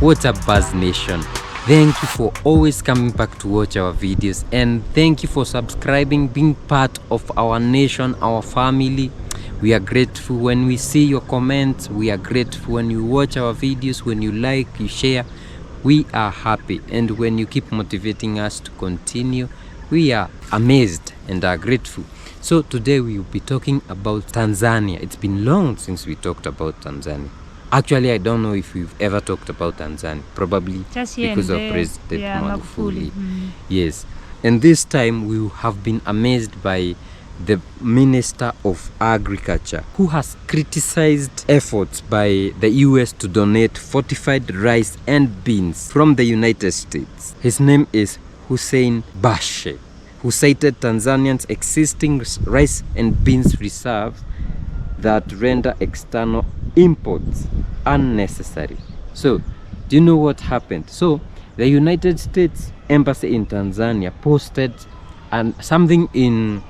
What's up, Buzz Nation? Thank you for always coming back to watch our videos, and thank you for subscribing, being part of our nation, our family. We are grateful when we see your comments. We are grateful when you watch our videos, when you like, you share. We are happy, and when you keep motivating us to continue, we are amazed and are grateful. So today we will be talking about Tanzania. It's been long since we talked about Tanzania. Actually, I don't know if we've ever talked about Tanzania, probably because of President Magufuli. Yes, and this time we have been amazed by the Minister of Agriculture, who has criticized efforts by the US to donate fortified rice and beans from the United States. His name is Hussein Bashe, who cited Tanzania's existing rice and beans reserves that render external imports unnecessary. So, do you know what happened? So, the United States Embassy in Tanzania posted something in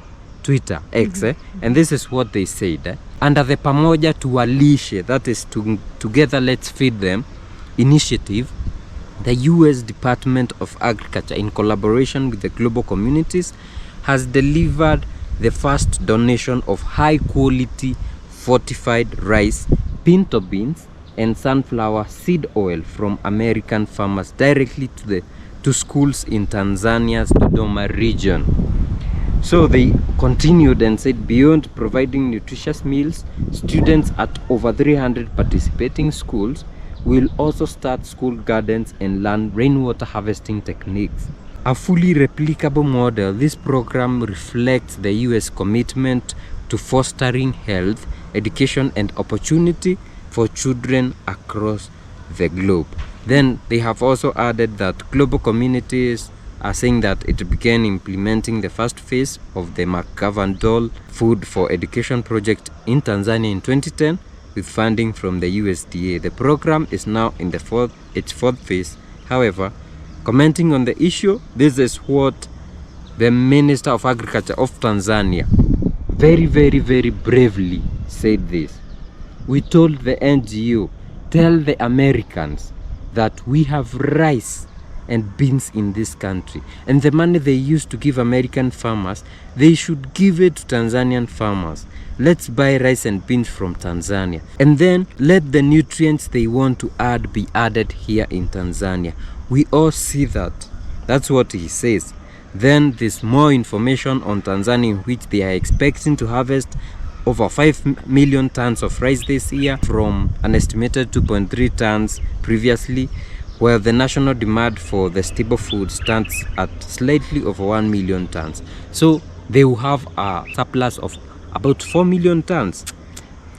Twitter, X, and this is what they said. Under the Pamoja Tuwalishe, that is Together Let's Feed Them initiative, the US Department of Agriculture, in collaboration with the global communities, has delivered the first donation of high-quality fortified rice, pinto beans, and sunflower seed oil from American farmers directly to schools in Tanzania's Dodoma region. So they continued and said, beyond providing nutritious meals, students at over 300 participating schools will also start school gardens and learn rainwater harvesting techniques. A fully replicable model, this program reflects the US commitment to fostering health, education, and opportunity for children across the globe. Then they have also added that global communities are saying that it began implementing the first phase of the McGovern-Dole Food for Education project in Tanzania in 2010 with funding from the USDA. The program is now in its fourth phase. However, commenting on the issue, this is what the Minister of Agriculture of Tanzania very, very, very bravely said this. We told the NGO, tell the Americans that we have rice and beans in this country, and the money they used to give American farmers, they should give it to Tanzanian farmers. Let's buy rice and beans from Tanzania, and then let the nutrients they want to add be added here in Tanzania. We all see that. That's what he says. Then there's more information on Tanzania, in which they are expecting to harvest over 5 million tons of rice this year from an estimated 2.3 tons previously, where the national demand for the staple food stands at slightly over 1 million tons. So they will have a surplus of about 4 million tons.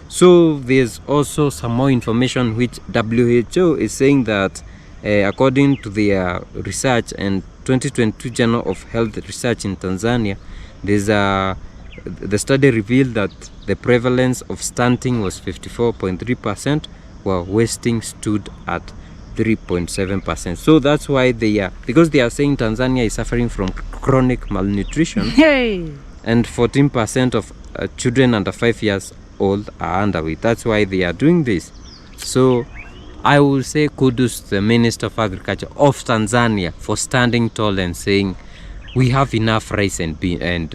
So there's also some more information which WHO is saying that according to their research and 2022 Journal of Health Research in Tanzania, the study revealed that the prevalence of stunting was 54.3%, while wasting stood at 3.7%. So that's why because they are saying Tanzania is suffering from chronic malnutrition, and 14% of children under 5 years old are underweight. That's why they are doing this. So I will say kudos to the Minister of Agriculture of Tanzania for standing tall and saying we have enough rice and beans.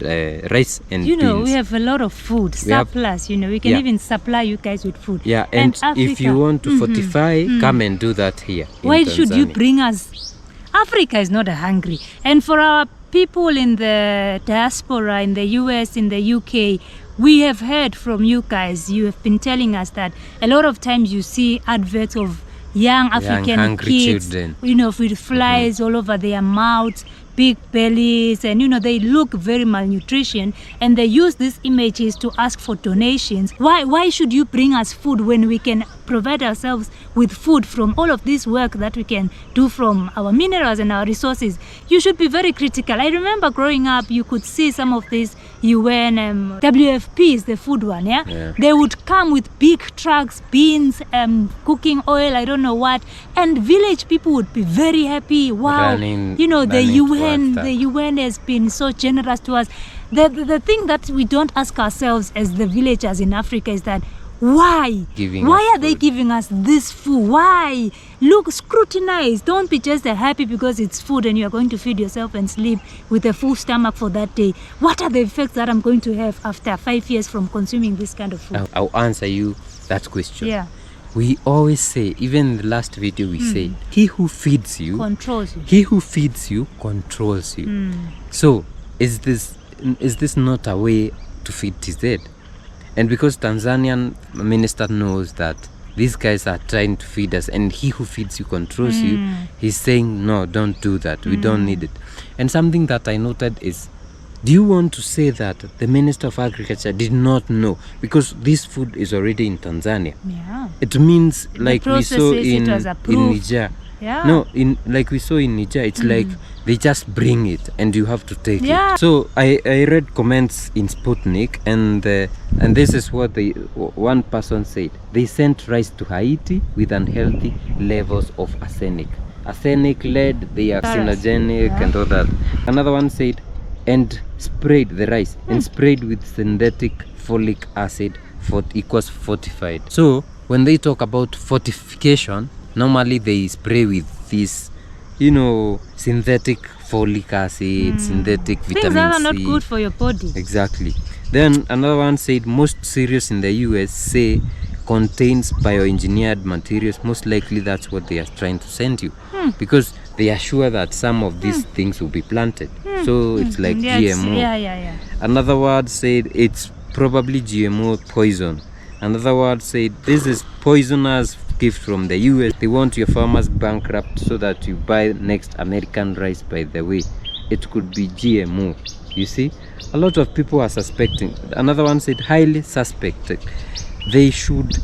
You know, we have a lot of food surplus. We can even supply you guys with food. Yeah, and if you want to fortify, come and do that here. Why should you bring us? Africa is not hungry. And for our people in the diaspora, in the US, in the UK, we have heard from you guys. You have been telling us that a lot of times you see adverts of young African kids, children, with flies all over their mouths, big bellies, and they look very malnutrition, and they use these images to ask for donations. Why should you bring us food when we can provide ourselves with food from all of this work that we can do from our minerals and our resources? You should be very critical. I remember growing up, you could see some of these UN WFPs, the food one, they would come with big trucks, beans, cooking oil, I don't know what, and village people would be very happy. Wow, the UN has been so generous to us. The thing that we don't ask ourselves as the villagers in Africa is that Why? Why are they food. giving us this food? Why? Look, scrutinize. Don't be just happy because it's food and you are going to feed yourself and sleep with a full stomach for that day. What are the effects that I'm going to have after 5 years from consuming this kind of food? I'll answer you that question. Yeah. We always say, even in the last video we said, he who feeds you Controls you. He who feeds you controls you. So is this not a way to feed TZ? And because Tanzanian minister knows that these guys are trying to feed us and he who feeds you controls you, he's saying, no, don't do that. We don't need it. And something that I noted is, do you want to say that the Minister of Agriculture did not know? Because this food is already in Tanzania. Yeah. It means, like we saw in Niger. Yeah. No, like we saw in Niger, it's like they just bring it and you have to take it. So I read comments in Sputnik and this is what one person said. They sent rice to Haiti with unhealthy levels of arsenic. Arsenic lead, they are carcinogenic and all that. Another one said, and sprayed the rice and sprayed with synthetic folic acid for equals fortified. So when they talk about fortification, normally they spray with this, synthetic folic acid, synthetic vitamin Things that are not C. good for your body. Exactly. Then another one said most serious in the US say contains bioengineered materials. Most likely that's what they are trying to send you, because they are sure that some of these things will be planted. So it's like GMO. Another word said it's probably GMO poison. Another word said this is poisonous gift from the US. They want your farmers bankrupt so that you buy next American rice. By the way, it could be GMO. You see, a lot of people are suspecting. Another one said highly suspected. They should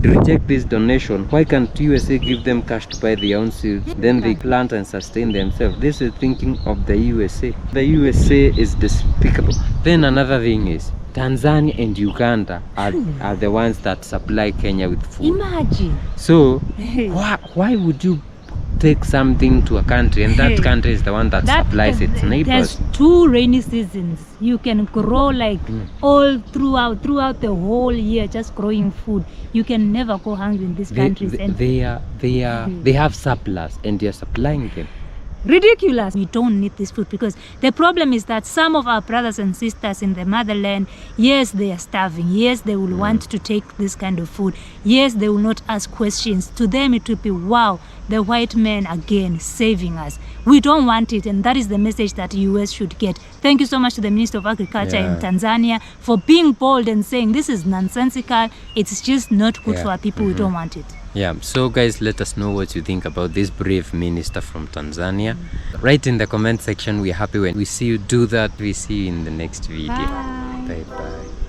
reject this donation. Why can't USA give them cash to buy their own seeds? Then they plant and sustain themselves. This is thinking of the USA. The USA is despicable. Then another thing is Tanzania and Uganda are the ones that supply Kenya with food. Imagine. So why would you take something to a country and that country is the one that supplies its neighbors? There's 2 rainy seasons. You can grow like all throughout the whole year, just growing food. You can never go hungry in these countries. They have surplus and you're supplying them. Ridiculous. We don't need this food because the problem is that some of our brothers and sisters in the motherland, yes, they are starving. Yes, they will want to take this kind of food. Yes, they will not ask questions. To them, it will be, wow, the white man again saving us. We don't want it, and that is the message that the US should get. Thank you so much to the Minister of Agriculture in Tanzania for being bold and saying this is nonsensical. It's just not good for our people. We don't want it. Yeah, so guys, let us know what you think about this brave minister from Tanzania. Write in the comment section. We're happy when we see you do that. We see you in the next video. Bye. Bye.